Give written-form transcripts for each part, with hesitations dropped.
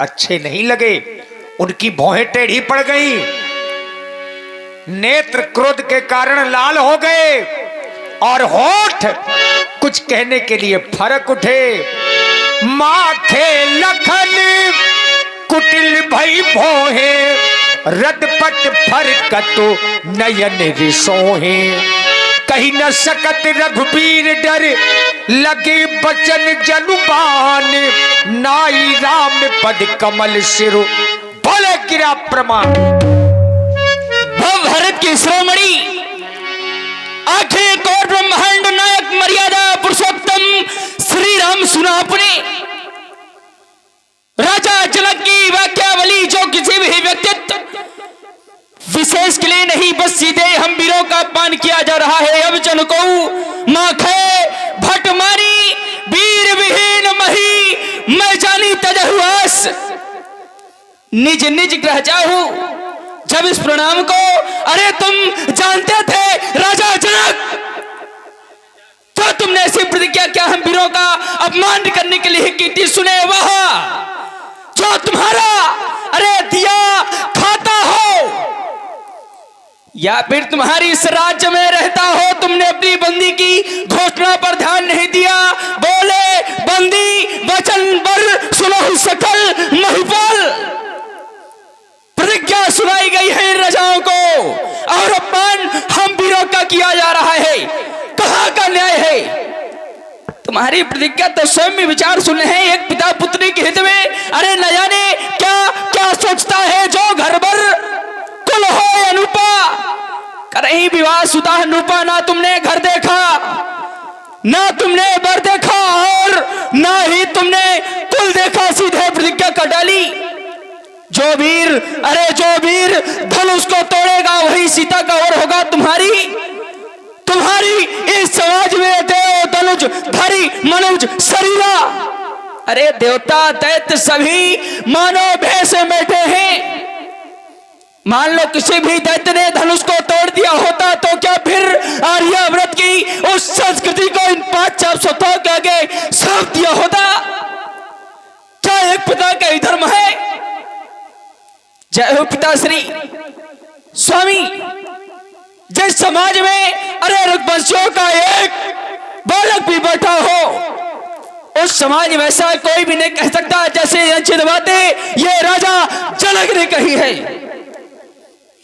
अच्छे नहीं लगे। उनकी भौहें टेढ़ी पड़ गई, नेत्र क्रोध के कारण लाल हो गए और होठ कुछ कहने के लिए फरक उठे। माथे लखन कुटिल भई भोहे, रदपट फरकत नयन रिसोहे। कही न सकत रघुबीर डर, लगे बचन जनुबान। नाई राम पद कमल सिरु, बोले गिरा प्रमाण। भारत की शिरोमणि आखिर कौर ब्रह्मांड नायक मर्यादा पुरुषोत्तम श्री राम सुना आपने। राजा जनक की वाक्यावली जो किसी भी व्यक्तित्व विशेष के लिए नहीं, बस सीधे हम वीरों का अपमान किया जा रहा है। अब जन को माखे भट मारी, वीर विहीन मही मैं जानी तजहुआस। निज निज ग्रह जाहू जब इस प्रणाम को, अरे तुम जानते थे राजा जनक, तो तुमने ऐसी प्रतिज्ञा क्या हम वीरों का अपमान करने के लिए की थी? सुने वह जो तुम्हारा अरे दिया खाता हो या फिर तुम्हारी इस राज्य में रहता हो, तुमने अपनी बंदी की घोषणा पर ध्यान नहीं दिया। बोले बंदी वचन बर सुनो सकल महिपाल। प्रतिज्ञा सुनाई गई है इन राजाओं को और अपमान हम वीरों का किया जा रहा है। कहां का न्याय है? तुम्हारी प्रतिज्ञा तो स्वयं में विचार सुने हैं, एक पिता पुत्री के हित में। अरे न जाने क्या क्या सोचता है जो घर भर कुल हो अनुपा। कहीं विवाह सुता अनुपा, ना तुमने घर देखा, ना तुमने बर देखा और ना ही तुमने कुल देखा, सीधे प्रतिज्ञा कर डाली। जो वीर धनुष को तोड़ेगा वही सीता का वर होगा। तुम्हारी इस समाज में देव धनुष धारी मनुज शरीरा, अरे देवता दैत्य सभी मानव भेष में बैठे हैं। मान लो किसी भी दैत्य ने धनुष को तोड़ दिया होता तो क्या फिर आर्याव्रत की उस संस्कृति को इन 500 के आगे सौंप दिया होता? क्या एक पिता का ही धर्म है? जय हो पिताश्री स्वामी। जिस समाज में अरे रघुवंशियों का एक बालक भी बैठा हो, उस समाज में ऐसा कोई भी नहीं कह सकता जैसे अंचित बातें ये राजा जनक ने कही है।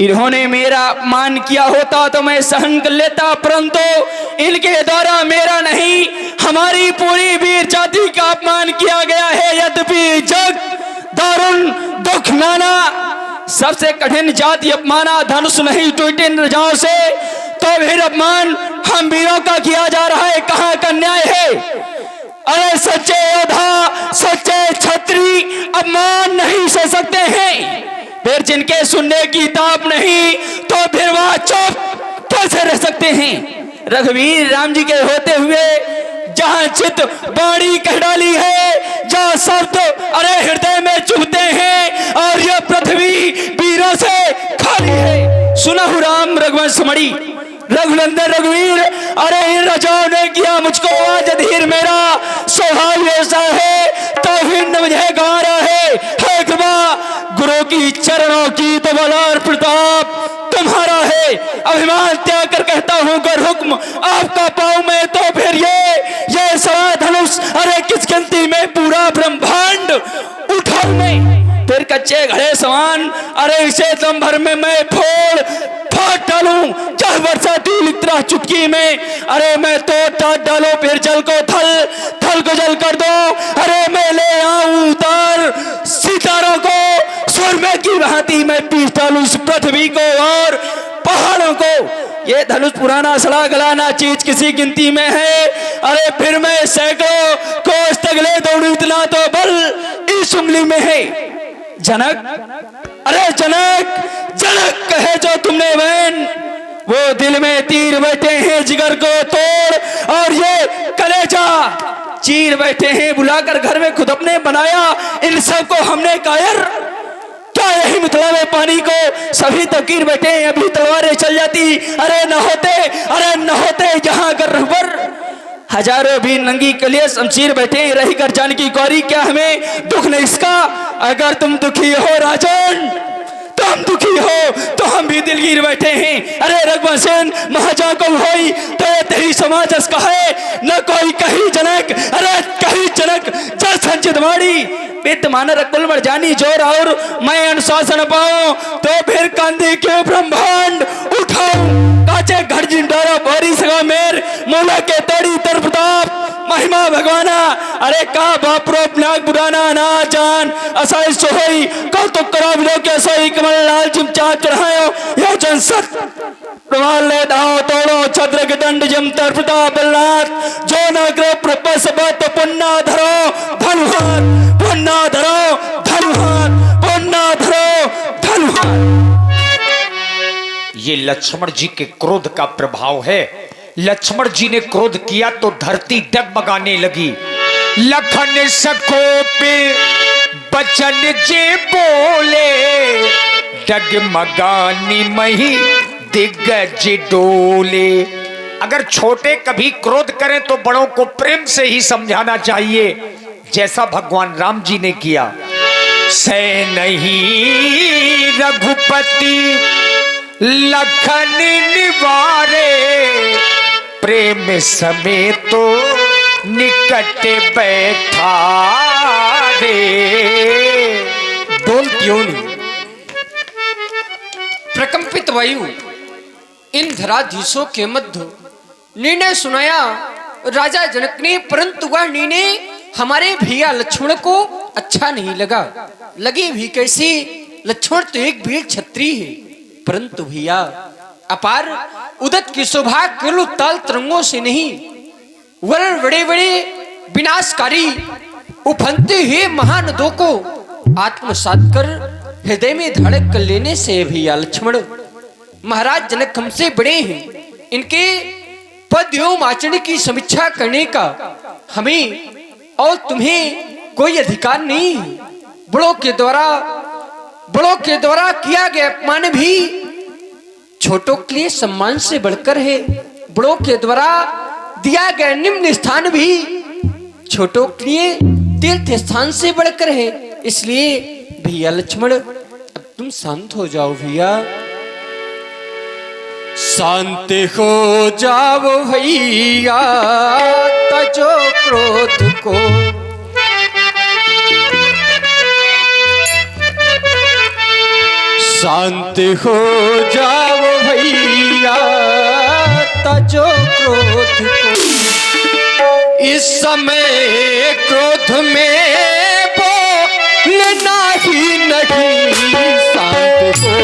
इन्होंने मेरा अपमान किया होता तो मैं सहन कर लेता, परंतु इनके द्वारा मेरा नहीं हमारी पूरी वीर जाति का अपमान किया गया है। यद्यपि जग दारुण दुख नाना, सबसे कठिन जाति अपमाना धनुष नहीं टूटे इन राजाओं से, तो फिर अपमान हम वीरों का किया जा रहा है। कहां का न्याय है? अरे सच्चे योद्धा सच्चे क्षत्रिय अपमान नहीं सह सकते हैं, फिर जिनके सुनने की ताप नहीं तो फिर वह चुप कैसे रह सकते हैं? रघुवीर राम जी के होते हुए जहां चित बाणी कह डाली है, जहां शब्द अरे हृदय में चुभते हैं और यह पृथ्वी वीरों से खाली है। सुनहु राम रघुवंश मणि रघुनंदन रघुवीर, अरे इन राजाओं ने किया मुझको आज अधीर, मेरा स्वभाव ऐसा है तो फिर न मुझे गंवारा है कृपा गुरु की चरणों की तो बल और प्रताप तुम्हारा है। अभिमान त्याग कर कहता हूं कर हुक्म आपका पाऊं मैं, तो फिर ये सवा धनुष अरे किस गिनती में पूरा ब्रह्मांड उठाऊं मैं। फिर कच्चे घड़े समान अरे इसे दम भर में मैं फाट डालूं, चाहे वर्षा टील इतना चुटकी में अरे मैं तो टाट डालो, फिर जल को थल को जल कर दो, अरे मैं ले आऊं उतार सितारों को, सुरमे की भांति मैं पीस डालूं इस पृथ्वी को और पहाड़ों को। ये धनुष पुराना सड़ा गलाना चीज किसी गिनती में है, अरे फिर मैं सैकड़ों कोस तगले दौड़ू, इतना तो बल इस उंगली में है। जनक अरे जनक कहे जो तुमने बहन, वो दिल में तीर बैठे हैं जिगर को तोड़ और ये कलेजा चीर बैठे हैं, बुलाकर घर में खुद अपने बनाया इन सबको हमने कायर। क्या यही मिथिला में पानी को सभी तकीर बैठे हैं, अभी तलवारें चल जाती अरे न होते यहाँ गर्भ पर। हजारों भी नंगी कलिया शमशीर बैठे रही कर जानकी गौरी, क्या हमें दुख नहीं इसका? अगर तुम दुखी हो राजन, तुम दुखी हो तो हम भी दिलगीर बैठे हैं। अरे रघुवंशन महाजा को होई तो तेरी समाज कहे न कोई कही जनक, अरे कही जनक जल संचित माड़ी पित मानर कुल मर जानी जोर, और मैं अनुशासन पाऊं तो फिर कांधे क्यों ब्रह्मांड उठाऊं? काचे घर जिंडारा बोरी सगा मेर मोला के तोड़ी तर प्रताप महिमा भगवाना, अरे का बापरो नाग बुराना ना जान असाई सोई कौतुक करो बिलो के सोई कमल लाल चिमचा चढ़ायो यो जन सत प्रवाल ले दाओ तोड़ो छद्र के दंड जम तर प्रताप बलनाथ जो नगर प्रपस बत पुन्ना धरो धनुहार, पुन्ना धरो धनुहार, पुन्ना धरो धनुहार। ये लक्ष्मण जी के क्रोध का प्रभाव है। लक्ष्मण जी ने क्रोध किया तो धरती डगमगाने लगी। लखन सखो पे बचन जे बोले, डगमगानी मही दिग्गज डोले। अगर छोटे कभी क्रोध करें तो बड़ों को प्रेम से ही समझाना चाहिए, जैसा भगवान राम जी ने किया। से नहीं रघुपति लखन निवारे, प्रेम समेत तो निकट बैठा रे। बोल क्यों नहीं? प्रकंपित वायु इन धराधीशों के मध्य निर्णय सुनाया राजा जनक ने, परंतु वह निर्णय हमारे भैया लक्ष्मण को अच्छा नहीं लगा। लगी भी कैसी, लक्ष्मण तो एक वीर क्षत्रिय है, परंतु भैया अपार उदत की शोभा केवल ताल तरंगों से नहीं, वरन बड़े बड़े विनाशकारी उफनते हुए महानदों को आत्मसात कर हृदय में धड़क कर लेने से भैया लक्ष्मण महाराज जनक हमसे बड़े हैं, इनके पद एवं आचरण की समीक्षा करने का हमें और तुम्हें कोई अधिकार नहीं है। बड़ों के द्वारा किया गया अपमान भी छोटों के लिए सम्मान से बढ़कर है। बड़ों के द्वारा दिया गया निम्न स्थान भी छोटों के लिए तीर्थ स्थान से बढ़कर है। इसलिए भैया लक्ष्मण अब तुम शांत हो जाओ भैया, शांत हो जाओ भैया, तजो क्रोध को शांत हो जाओ भैया, तजो क्रोध को। इस समय क्रोध में बोलना ही नहीं, शांत हो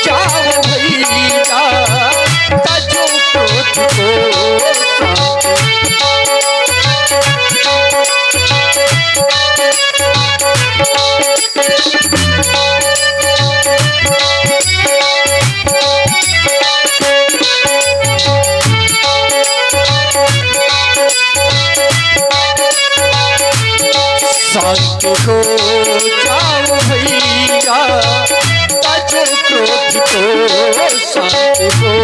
जाओ भैया, तजो क्रोध को। शांत हो जाओ भैया, तजो क्रोध को। शांत हो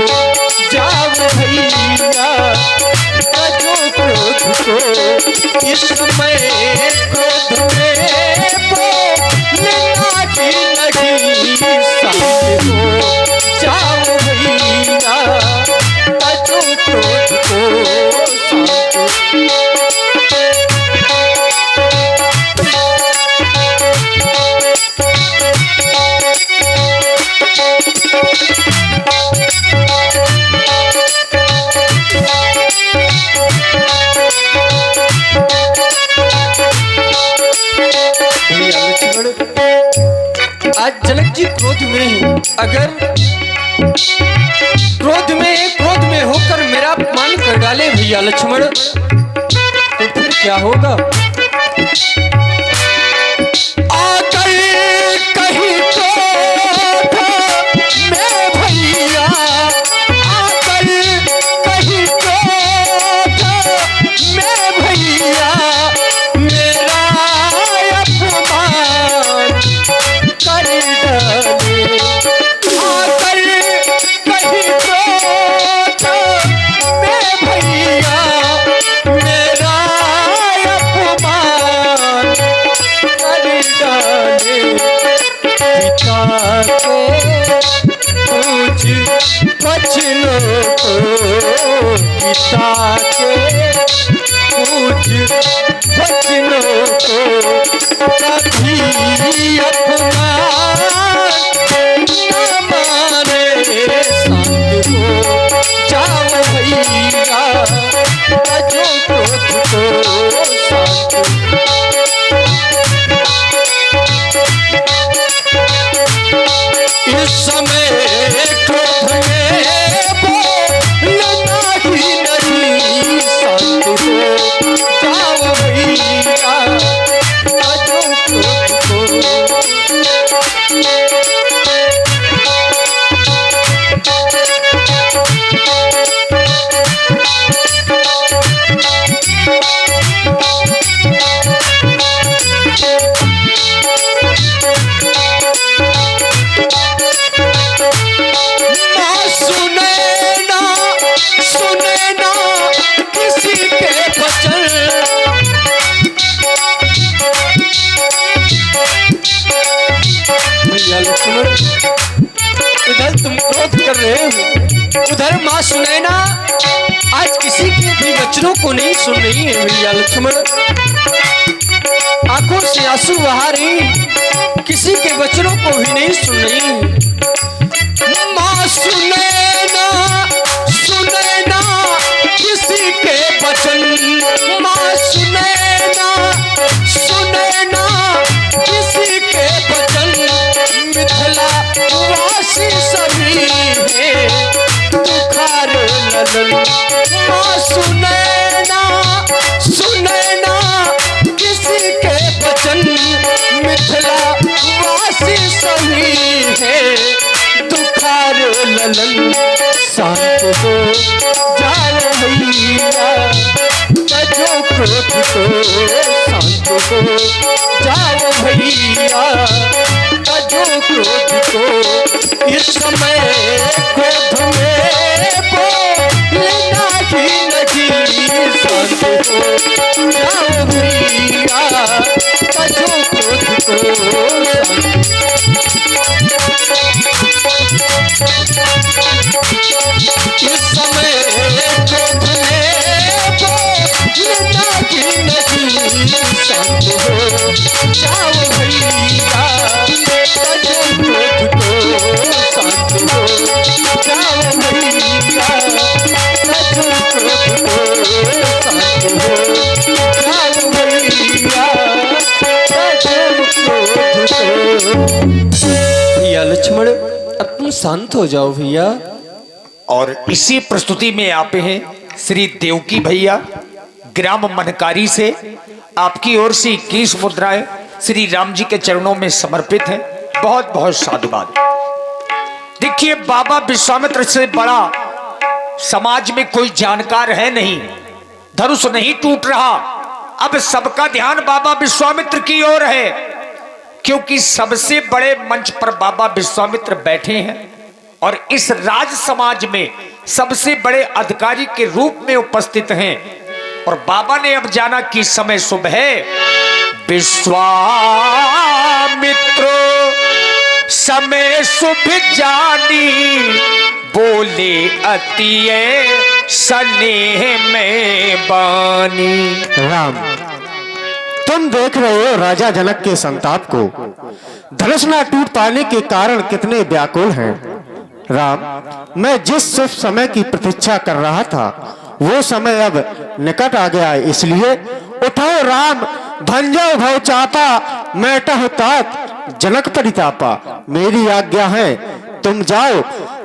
जाओ भैया, तजो क्रोध को। इस समय क्रोध में बोलना ही नहीं, शांत हो जाओ भैया, तजो क्रोध को। आज जनक जी क्रोध में है, अगर क्रोध में होकर मेरा अपमान कर डाले भैया लक्ष्मण, तो फिर क्या होगा? आकर कहीं क्रोध में भैया, आकर कहीं क्रोध में भैया, मेरा अपमान कर डाले। आकर कहीं क्रोध में भैया, पिता के पूज बचनों को, पिता के पूज बचनों को, कभी अपना न माने संग को, जाओ भैया तजो क्रोध को शांत। इस समय क्रोध में बोलना ही नहीं शांत हो, जाओ भैया तजो क्रोध को। इधर तुम क्रोध कर रहे हो, उधर माँ सुनैना आज किसी के भी वचनों को नहीं सुन रही है भैया लक्ष्मण। आंखों से आंसू बहा रही, किसी के वचनों को भी नहीं सुन रही। माँ सुनैना सुनैना किसी के वचन, माँ सुनैना सुनैना किसी के वचन, मिथिला वासी सभी है दुखार ललन। माँ सुनैना सुनैना किसी के वचन, मिथिला वासी सभी है दुखार ललन। शांत हो जाओ भैया तजो क्रोध को, शांत हो जाओ भैया तजो क्रोध को। इस समय क्रोध में बोलना ही नहीं शांत हो, जाओ भैया तजो क्रोध को। इस समय क्रोध में बोलना ही नहीं शांत हो, जाओ भैया तजो क्रोध को। शांत हो जाओ भैया तजो क्रोध को। शांत हो जाओ भैया तजो क्रोध को। भैया लक्ष्मण अब तुम शांत हो जाओ भैया। और इसी प्रस्तुति में आते हैं श्री देवकी भैया ग्राम मनकारी से। आपकी ओर से 21 मुद्राएं श्री राम जी के चरणों में समर्पित हैं। बहुत बहुत साधुवाद। देखिए, बाबा विश्वामित्र से बड़ा समाज में कोई जानकार है नहीं। धनुष नहीं टूट रहा। अब सबका ध्यान बाबा विश्वामित्र की ओर है, क्योंकि सबसे बड़े मंच पर बाबा विश्वामित्र बैठे हैं और इस राज समाज में सबसे बड़े अधिकारी के रूप में उपस्थित हैं। और बाबा ने अब जाना कि समय शुभ है। विश्वामित्र समय शुभ जानी, बोले अति स्नेह में बानी। राम, तुम देख रहे हो राजा जनक के संताप को। धनुष न टूट पाने के कारण कितने व्याकुल हैं। राम, मैं जिस शुभ समय की प्रतीक्षा कर रहा था वो समय अब निकट आ गया है, इसलिए उठो राम, भंजो भव चापा, मैटह तात जनक परितापा। मेरी आज्ञा है, तुम जाओ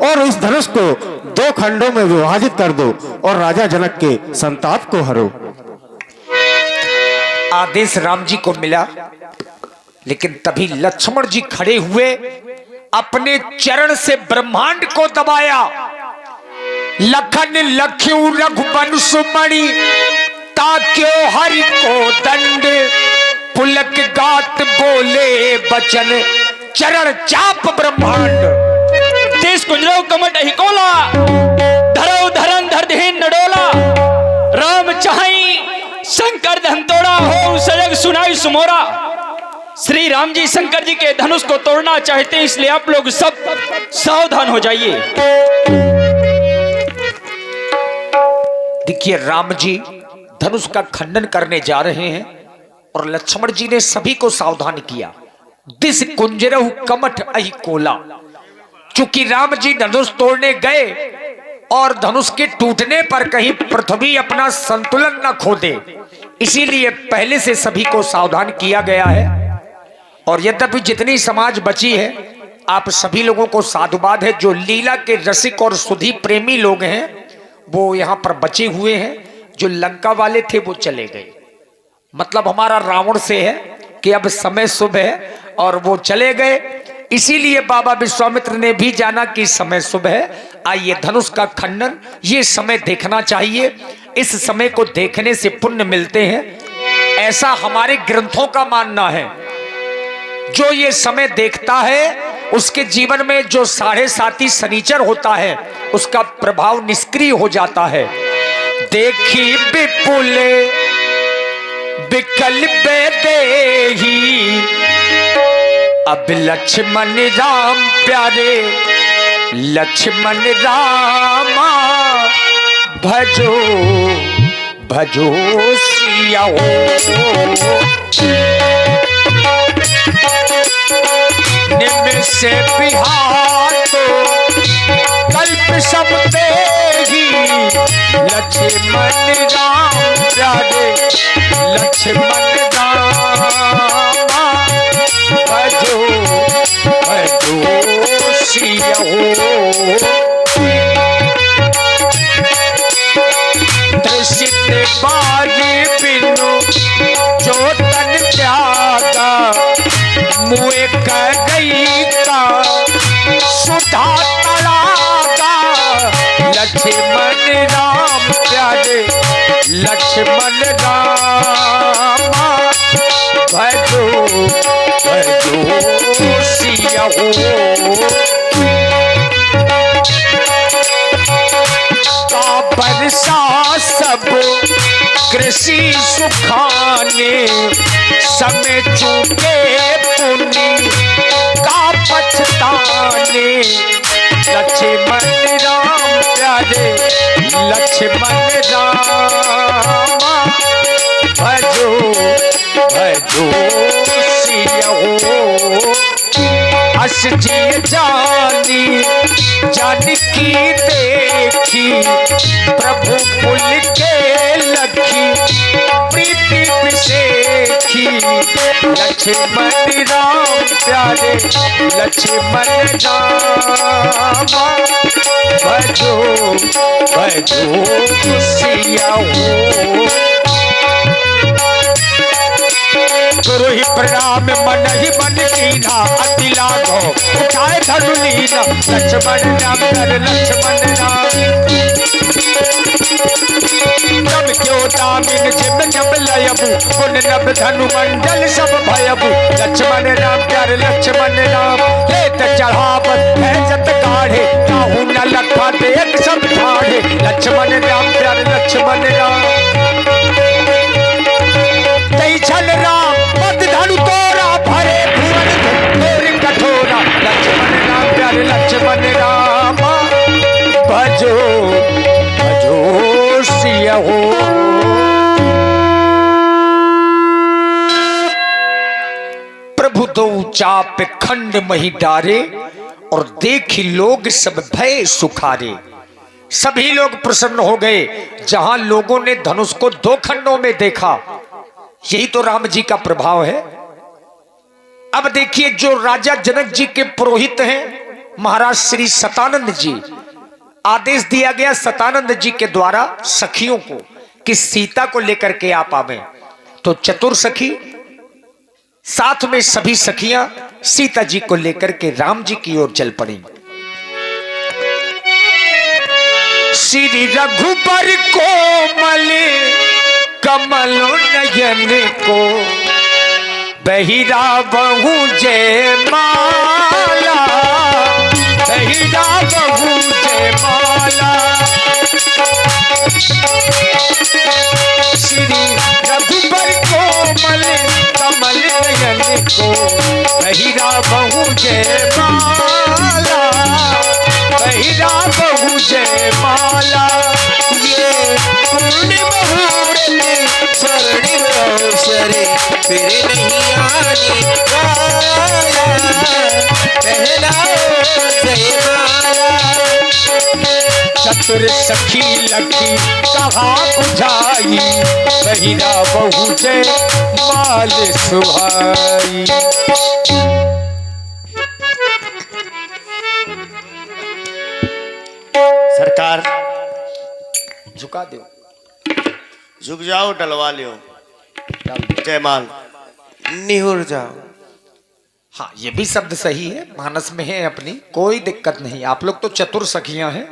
और इस धनुष को 2 खंडों में विभाजित कर दो और राजा जनक के संताप को हरो। आदेश राम जी को मिला, लेकिन तभी लक्ष्मण जी खड़े हुए, अपने चरण से ब्रह्मांड को दबाया। लखन लख्यू रघुवंश मणि, ताक्यो हरि को दंड, पुलक गात बोले बचन, चरण चाप ब्रह्मांड। देश कुंजरो कमट हिकोला, धरो धरन धर देन नडोला। राम चाहि शंकर धन तोड़ा, हो सजग सुनाई सुमोरा। श्री राम जी शंकर जी के धनुष को तोड़ना चाहते हैं, इसलिए आप लोग सब सावधान हो जाइए। देखिए राम जी धनुष का खंडन करने जा रहे हैं और लक्ष्मण जी ने सभी को सावधान किया। दिस कुंजरहु कमठ अहि कोला। चूंकि राम जी धनुष तोड़ने गए और धनुष के टूटने पर कहीं पृथ्वी अपना संतुलन न खो दे, इसीलिए पहले से सभी को सावधान किया गया है। और यद्यपि जितनी समाज बची है, आप सभी लोगों को साधुवाद है। जो लीला के रसिक और सुधी प्रेमी लोग हैं वो यहाँ पर बचे हुए हैं। जो लंका वाले थे वो चले गए। मतलब हमारा रावण से है कि अब समय शुभ है और वो चले गए। इसीलिए बाबा विश्वामित्र ने भी जाना कि समय शुभ है, आइए धनुष का खंडन, ये समय देखना चाहिए। इस समय को देखने से पुण्य मिलते हैं, ऐसा हमारे ग्रंथों का मानना है। जो ये समय देखता है उसके जीवन में जो 7.5 शनिचर होता है उसका प्रभाव निष्क्रिय हो जाता है। देखी विपुल विकल देही, अब लक्ष्मण राम प्यारे लक्ष्मण रामा, भजो भजो सिया निमिष बिहार तो कल्प सब देही, लक्ष्मण राम प्यारे लक्ष्मण रामा, भजो भजो सिया दृश्य बारी बिनु जो तन त्यागा, मुए कर गई का सुधा तड़ागा, लक्ष्मण राम प्यारे लक्ष्मण रामा, भजो भजो सिया का बरसा सब कृषि सुखाने, समय चूके पुण्य का पछताने, लक्ष्मण राम प्यारे लक्ष्मण रामा, भजो भजो सिया अस जी जानी जानकी देखी, प्रभु पुल के लखी प्रीति विसेखी, लक्ष्मण राम प्यारे लक्ष्मण रामा, भजो भजो सिया गुरु ही प्रणाम मन ही मन कीना, अति लागो उठाए धनु लीना, लक्ष्मण राम कर लक्ष्मण राम। तब क्यों दामिन जिम जब लयबू, पुन नभ धनु मंडल सब भयबू, लक्ष्मण राम कर लक्ष्मण राम। लेत चढ़ावत है जत गाढ़े, काहू न लखा देख सब ठाढ़े, लक्ष्मण राम कर लक्ष्मण राम। छल राम पद धनु तोरा, भरे भुवन तोरी कठोरा, लक्ष्मण राम प्यारे लक्ष्मण रामा, भजो भजो सिया हो। प्रभु दो चाप खंड मही डारे, और देखी लोग सब भय सुखारे। सभी लोग प्रसन्न हो गए जहां लोगों ने धनुष को 2 खंडों में देखा। यही तो राम जी का प्रभाव है। अब देखिए जो राजा जनक जी के पुरोहित हैं महाराज श्री सतानंद जी, आदेश दिया गया सतानंद जी के द्वारा सखियों को कि सीता को लेकर के आप आवे। तो चतुर सखी साथ में सभी सखियां सीता जी को लेकर के राम जी की ओर चल पड़ी। श्री रघुबर कोमल कमल नयन को, बहिरा बहु जय माला, बहिरा बहु जय माला। श्री रघुबर कोमल निर्मल नयन को बहिरा बहु जय माला, बहिरा बहु जय माला। ये पूर्ण मुहूर्त स्वर्णिम अवसरे फिर नहीं आने वाला, पहनाओ जयमाला। चतुर सखी लखी कहा बुझाई, बहिरा बहु जय माल सुहाई। सरकार झुका दो, झुक जाओ, डलवा लियो जयमाल। निहुर जाओ। हाँ ये भी शब्द सही है, मानस में है अपनी, कोई दिक्कत नहीं। आप लोग तो चतुर सखियां हैं,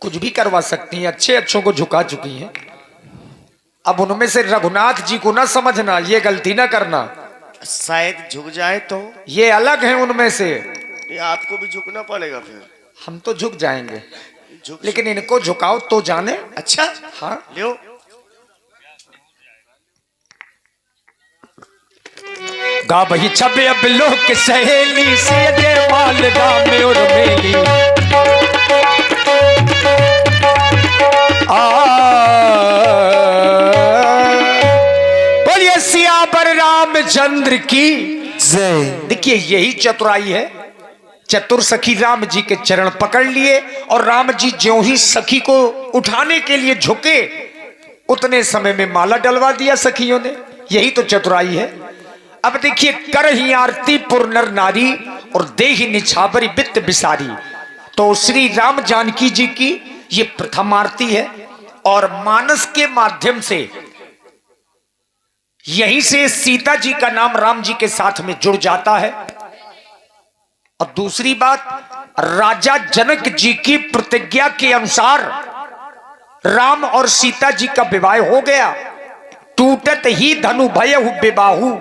कुछ भी करवा सकती हैं, अच्छे अच्छों को झुका चुकी हैं। अब उनमें से रघुनाथ जी को ना समझना, ये गलती ना करना, शायद झुक जाए तो ये अलग हैं उनमें से। ये आपको भी झुकना पड़ेगा फिर। हम तो झुक जाएंगे, झुक लेकिन इनको झुकाओ तो जाने। अच्छा हाँ लियो। गा बही छबे अब लोग के सहेली से जय माल गाँव में और मेली। बोलिए सियावर रामचंद्र की जय। देखिए यही चतुराई है। चतुर सखी राम जी के चरण पकड़ लिए और राम जी ज्यों ही सखी को उठाने के लिए झुके, उतने समय में माला डलवा दिया सखियों ने। यही तो चतुराई है। अब देखिए, कर ही आरती पुर नर नारी और देहि निछावरी वित्त बिसारी। तो श्री राम जानकी जी की ये प्रथम आरती है और मानस के माध्यम से यहीं से सीता जी का नाम राम जी के साथ में जुड़ जाता है। और दूसरी बात, राजा जनक जी की प्रतिज्ञा के अनुसार राम और सीता जी का विवाह हो गया। टूटत ही धनु भयहु विबाहु,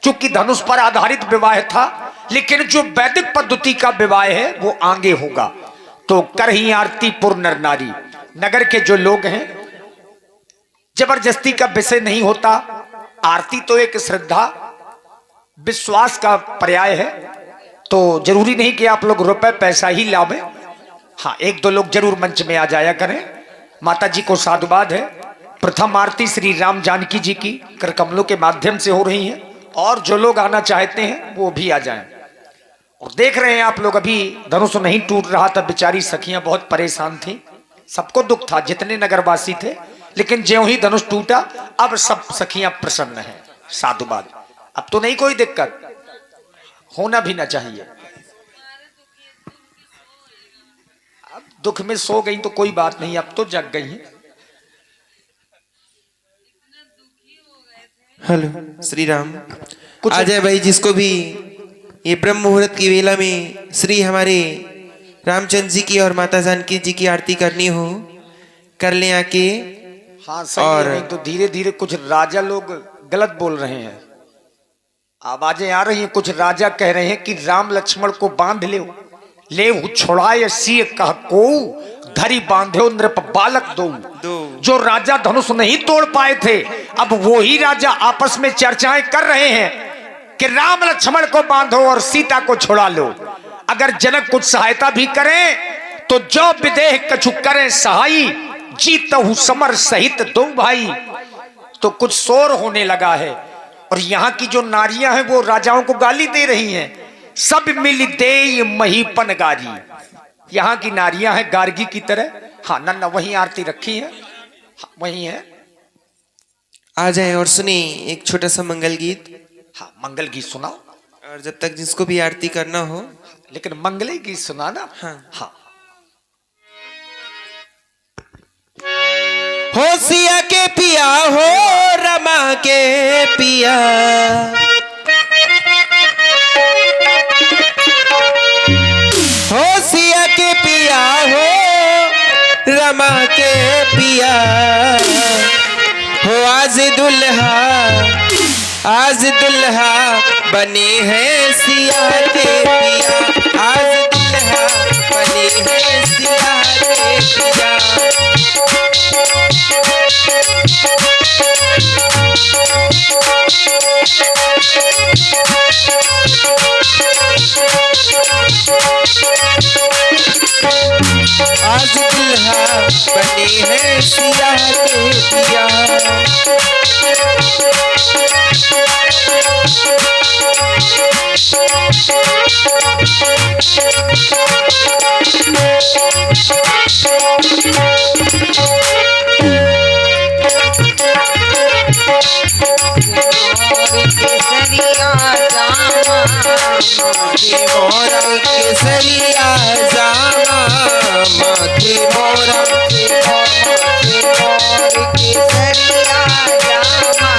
चूंकि धनुष पर आधारित विवाह था, लेकिन जो वैदिक पद्धति का विवाह है वो आगे होगा। तो कर ही आरती पुर नर नारी, नगर के जो लोग हैं, जबरदस्ती का विषय नहीं होता। आरती तो एक श्रद्धा विश्वास का पर्याय है, तो जरूरी नहीं कि आप लोग रुपए पैसा ही लावें। हाँ, एक दो लोग जरूर मंच में आ जाया करें। माता जी को साधुवाद है। प्रथम आरती श्री राम जानकी जी की कर कमलों के माध्यम से हो रही है, और जो लोग आना चाहते हैं वो भी आ जाएं। और देख रहे हैं आप लोग, अभी धनुष नहीं टूट रहा था, बेचारी सखियां बहुत परेशान थी, सबको दुख था जितने नगरवासी थे। लेकिन ज्यों ही धनुष टूटा, अब सब सखियां प्रसन्न हैं। साधुवाद। अब तो नहीं कोई दिक्कत, होना भी ना चाहिए। अब दुख में सो गई तो कोई बात नहीं, अब तो जग गई हैं। हेलो श्री राम। आ जाए भाई, जिसको भी ये ब्रह्म मुहूर्त की वेला में श्री हमारे रामचंद्र जी की और माता जानकी जी की आरती करनी हो, कर ले आके। हाँ सही और- है, नहीं तो धीरे धीरे कुछ राजा लोग गलत बोल रहे हैं, आवाजें आ रही हैं। कुछ राजा कह रहे हैं कि राम लक्ष्मण को बांध ले छुड़ाए सिय कह को, धरी बांधो नृप बालक दो। जो राजा धनुष नहीं तोड़ पाए थे, अब वो ही राजा आपस में चर्चाएं कर रहे हैं कि राम लक्ष्मण को बांधो और सीता को छुड़ा लो। अगर जनक कुछ सहायता भी करें तो जो विदेह कछु करें सहाई, जीतहु समर सहित दो भाई। तो कुछ शोर होने लगा है, और यहाँ की जो नारियां हैं वो राजाओं को गाली दे रही हैं। सब मिल दे महीपन गारी। यहाँ की नारियां हैं गार्गी की तरह। हाँ नन्ना वही आरती रखी है, हाँ, वही है। आ जाए और सुने एक छोटा सा मंगल गीत। हाँ मंगल गीत सुनाओ, और जब तक जिसको भी आरती करना हो, लेकिन मंगली गीत सुनाना। हाँ। हाँ हो सिया के पिया, हो रमा के पिया, हो सिया के पिया, हो रमा के पिया, हो आज दुल्हा बने हैं सिया के पिया, आज दुल्हा बने हैं सिया के पिया। आज दुल्हा बने हैं सिया के पिया। मोरा केसरिया जामा माथे मोरा केसरिया जामा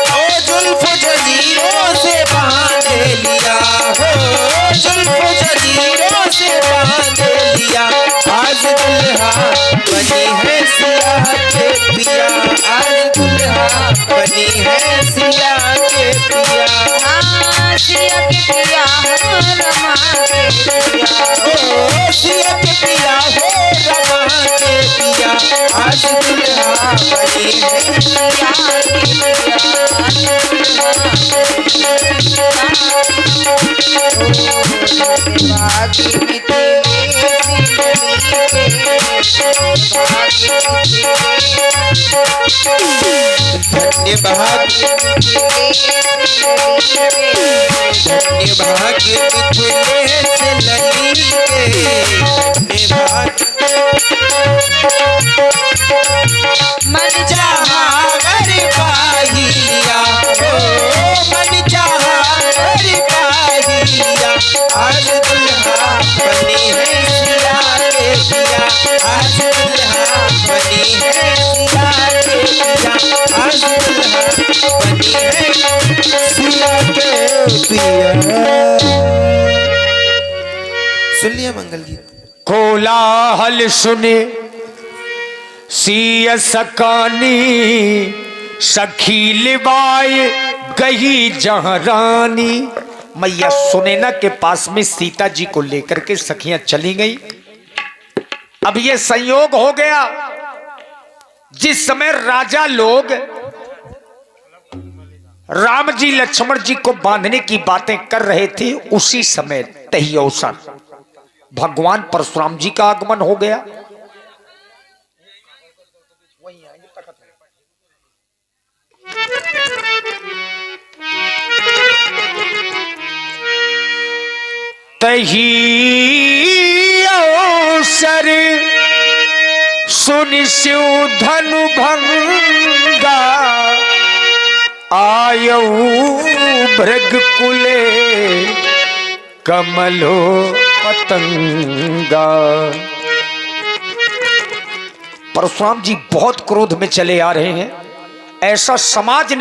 ओ जुल्फ जजीरों से बांध लिया हो, जुल्फ जजीरों से बांध लिया। आज दुल्हा बनी है सिया के पिया, आज दुल्हा बनी है सिया के पिया। सिया के पिया हो रमा के पिया, ओ सिया के पिया हो रमा के पिया। आज दुल्हा बनी है सिया के पिया, आज दुल्हा बागी मिले धन्य भाग्य धन्य भाग्य मिथिले से लली के धन्य भाग्य मन चाहा घर पाहिया हो, मन चाहा घर पाहिया। आज दुल्हा बनी है सिया के पिया, आज दुल्हा बनी है सिया के पिया, आज दुल्हा बनी है सिया के पिया। सुन लिया मंगल गीत। कोलाहल सुने सिय सकानी, सखी लिबाए गई जहां रानी। मैया सुनैना के पास में सीता जी को लेकर के सखियां चली गई। अब ये संयोग हो गया, जिस समय राजा लोग राम जी लक्ष्मण जी को बांधने की बातें कर रहे थे, उसी समय तही अवसर भगवान परशुराम जी का आगमन हो गया। तही अवसर सुन शिव धनु भंगा, आयऊ भृग कुले कमलो पतंगा। परशुराम जी बहुत क्रोध में चले आ रहे हैं। ऐसा समाज ने